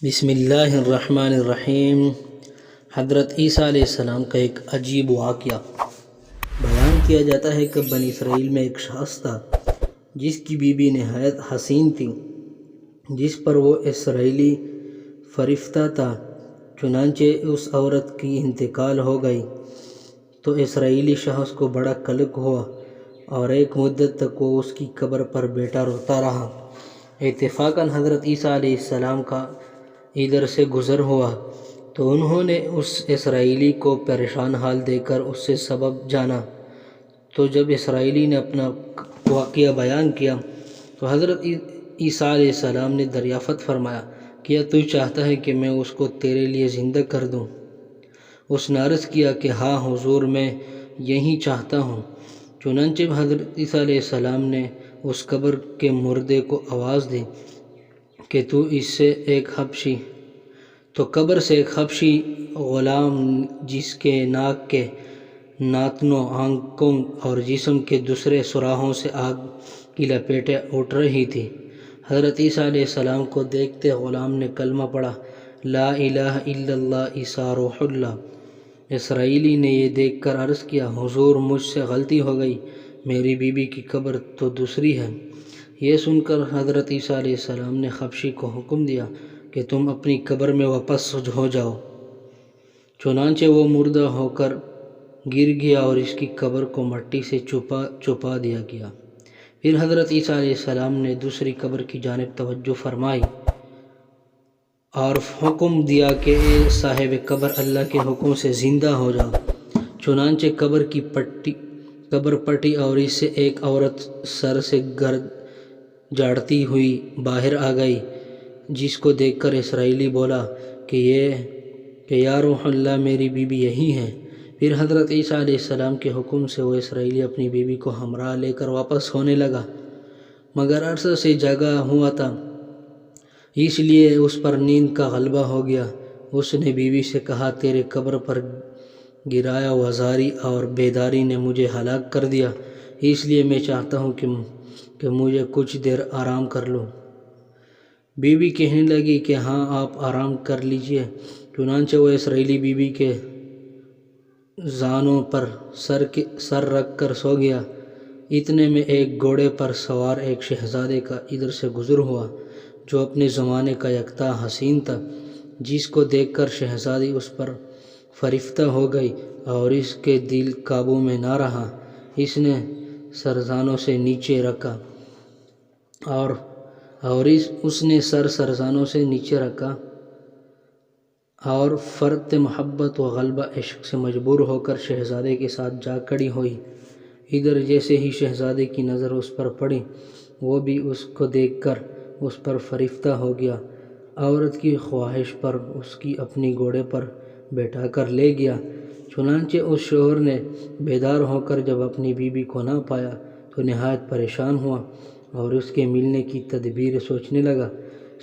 بسم اللہ الرحمن الرحیم۔ حضرت عیسیٰ علیہ السلام کا ایک عجیب واقعہ بیان کیا جاتا ہے کہ بنی اسرائیل میں ایک شخص تھا جس کی بیوی نہایت حسین تھی، جس پر وہ اسرائیلی فرشتہ تھا۔ چنانچہ اس عورت کی انتقال ہو گئی تو اسرائیلی شخص کو بڑا قلق ہوا اور ایک مدت تک وہ اس کی قبر پر بیٹھا روتا رہا۔ اتفاقاً حضرت عیسیٰ علیہ السلام کا ادھر سے گزر ہوا تو انہوں نے اس اسرائیلی کو پریشان حال دیکھ کر اس سے سبب جانا۔ تو جب اسرائیلی نے اپنا واقعہ بیان کیا تو حضرت عیسیٰ علیہ السلام نے دریافت فرمایا، کیا تو چاہتا ہے کہ میں اس کو تیرے لیے زندہ کر دوں؟ اس نے عرض کیا کہ ہاں حضور، میں یہی چاہتا ہوں۔ چنانچہ حضرت عیسیٰ علیہ السلام نے اس قبر کے مردے کو آواز دی کہ تو قبر سے ایک حبشی غلام جس کے ناک کے ناتنوں، آنکھوں اور جسم کے دوسرے سوراخوں سے آگ کی لپیٹیں اٹھ رہی تھی۔ حضرت عیسیٰ علیہ السلام کو دیکھتے غلام نے کلمہ پڑھا، لا الہ الا اللہ عیسیٰ روح اللہ۔ اسرائیلی نے یہ دیکھ کر عرض کیا، حضور مجھ سے غلطی ہو گئی، میری بیوی کی قبر تو دوسری ہے۔ یہ سن کر حضرت عیسیٰ علیہ السلام نے حبشی کو حکم دیا کہ تم اپنی قبر میں واپس ہو جاؤ۔ چنانچہ وہ مردہ ہو کر گر گیا اور اس کی قبر کو مٹی سے چھپا دیا گیا۔ پھر حضرت عیسیٰ علیہ السلام نے دوسری قبر کی جانب توجہ فرمائی اور حکم دیا کہ اے صاحب قبر، اللہ کے حکم سے زندہ ہو جاؤ۔ چنانچہ قبر پٹی اور اس سے ایک عورت سر سے گرد جھاڑتی ہوئی باہر آ گئی، جس کو دیکھ کر اسرائیلی بولا کہ یا روح اللہ، میری بیوی یہی ہے۔ پھر حضرت عیسیٰ علیہ السلام کے حکم سے وہ اسرائیلی اپنی بیوی کو ہمراہ لے کر واپس ہونے لگا، مگر عرصہ سے جاگا ہوا تھا، اس لیے اس پر نیند کا غلبہ ہو گیا۔ اس نے بیوی سے کہا، تیرے قبر پر گرایا وزاری اور بیداری نے مجھے ہلاک کر دیا، اس لیے میں چاہتا ہوں کہ مجھے کچھ دیر آرام کر لوں۔ بیوی کہنے لگی کہ ہاں، آپ آرام کر لیجئے۔ چنانچہ وہ اسرائیلی بیوی کے زانوں پر سر رکھ کر سو گیا۔ اتنے میں ایک گھوڑے پر سوار ایک شہزادے کا ادھر سے گزر ہوا جو اپنے زمانے کا یکتا حسین تھا، جس کو دیکھ کر شہزادی اس پر فریفتہ ہو گئی اور اس کے دل قابو میں نہ رہا۔ اس نے سرزانوں سے نیچے رکھا اور فرط محبت و غلبہ عشق سے مجبور ہو کر شہزادے کے ساتھ جا کھڑی ہوئی۔ ادھر جیسے ہی شہزادے کی نظر اس پر پڑی، وہ بھی اس کو دیکھ کر اس پر فریفتہ ہو گیا۔ عورت کی خواہش پر اس کی اپنی گھوڑے پر بیٹھا کر لے گیا۔ چنانچہ اس شوہر نے بیدار ہو کر جب اپنی بیوی کو نہ پایا تو نہایت پریشان ہوا اور اس کے ملنے کی تدبیر سوچنے لگا۔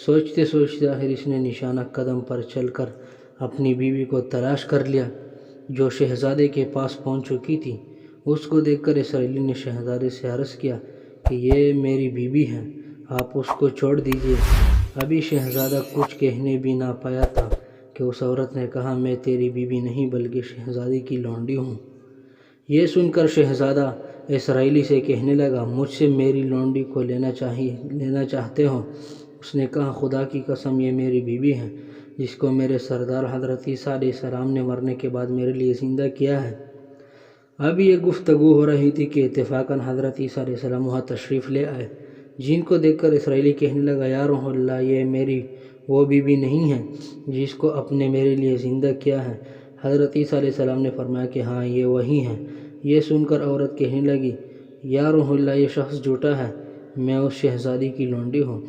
سوچتے سوچتے آخر اس نے نشانہ قدم پر چل کر اپنی بیوی کو تلاش کر لیا، جو شہزادے کے پاس پہنچ چکی تھی۔ اس کو دیکھ کر اسرائیلی نے شہزادے سے عرض کیا کہ یہ میری بیوی ہے، آپ اس کو چھوڑ دیجئے۔ ابھی شہزادہ کچھ کہنے بھی نہ پایا تھا کہ اس عورت نے کہا، میں تیری بیوی نہیں بلکہ شہزادی کی لونڈی ہوں۔ یہ سن کر شہزادہ اسرائیلی سے کہنے لگا، مجھ سے میری لونڈی کو لینا چاہتے ہو؟ اس نے کہا، خدا کی قسم، یہ میری بیوی ہے جس کو میرے سردار حضرت عیسیٰ علیہ السلام نے مرنے کے بعد میرے لیے زندہ کیا ہے۔ اب یہ گفتگو ہو رہی تھی کہ اتفاقاً حضرت عیسیٰ علیہ السلام وہاں تشریف لے آئے، جن کو دیکھ کر اسرائیلی کہنے لگا، یا روح اللہ، یہ میری وہ بیوی نہیں ہے جس کو آپ نے میرے لیے زندہ کیا ہے۔ حضرت عیسیٰ علیہ السلام نے فرمایا کہ ہاں، یہ وہی ہے۔ یہ سن کر عورت کہنے لگی، یا روح اللہ، یہ شخص جھوٹا ہے، میں اس شہزادی کی لونڈی ہوں۔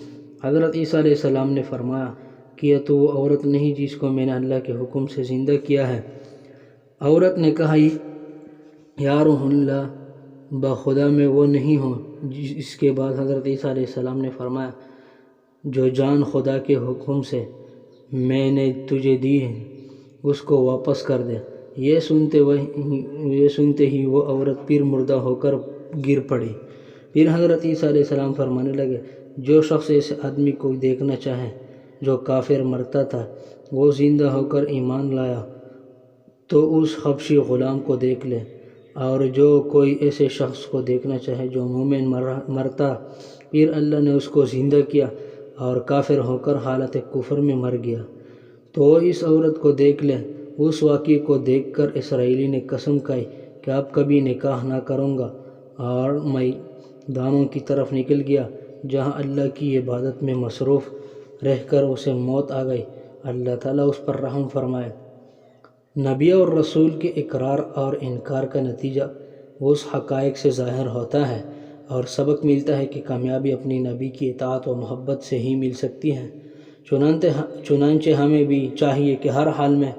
حضرت عیسیٰ علیہ السلام نے فرمایا، کیا تو وہ عورت نہیں جس کو میں نے اللہ کے حکم سے زندہ کیا ہے؟ عورت نے کہا، یا روح اللہ، بخدا میں وہ نہیں ہوں۔ اس کے بعد حضرت عیسیٰ علیہ السلام نے فرمایا، جو جان خدا کے حکم سے میں نے تجھے دی ہے اس کو واپس کر دے۔ یہ سنتے ہی وہ عورت پھر مردہ ہو کر گر پڑی۔ پھر حضرت عیسیٰ علیہ السلام فرمانے لگے، جو شخص ایسے آدمی کو دیکھنا چاہے جو کافر مرتا تھا وہ زندہ ہو کر ایمان لایا تو اس حبشی غلام کو دیکھ لے، اور جو کوئی ایسے شخص کو دیکھنا چاہے جو مومن مرتا پھر اللہ نے اس کو زندہ کیا اور کافر ہو کر حالت کفر میں مر گیا تو وہ اس عورت کو دیکھ لے۔ اس واقعے کو دیکھ کر اسرائیلی نے قسم کھائی کہ اب کبھی نکاح نہ کروں گا، اور میدانوں کی طرف نکل گیا جہاں اللہ کی عبادت میں مصروف رہ کر اسے موت آ گئی۔ اللہ تعالیٰ اس پر رحم فرمائے۔ نبی اور رسول کے اقرار اور انکار کا نتیجہ اس حقائق سے ظاہر ہوتا ہے اور سبق ملتا ہے کہ کامیابی اپنی نبی کی اطاعت و محبت سے ہی مل سکتی ہے۔ چنانچہ ہمیں بھی چاہیے کہ ہر حال میں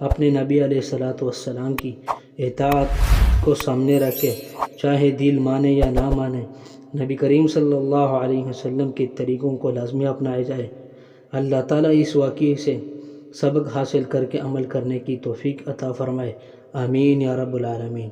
اپنے نبی علیہ السلام کی اطاعت کو سامنے رکھے، چاہے دل مانے یا نہ مانے۔ نبی کریم صلی اللہ علیہ وسلم کے طریقوں کو لازمی اپنایا جائے۔ اللہ تعالیٰ اس واقعے سے سبق حاصل کر کے عمل کرنے کی توفیق عطا فرمائے۔ آمین یا رب العالمین۔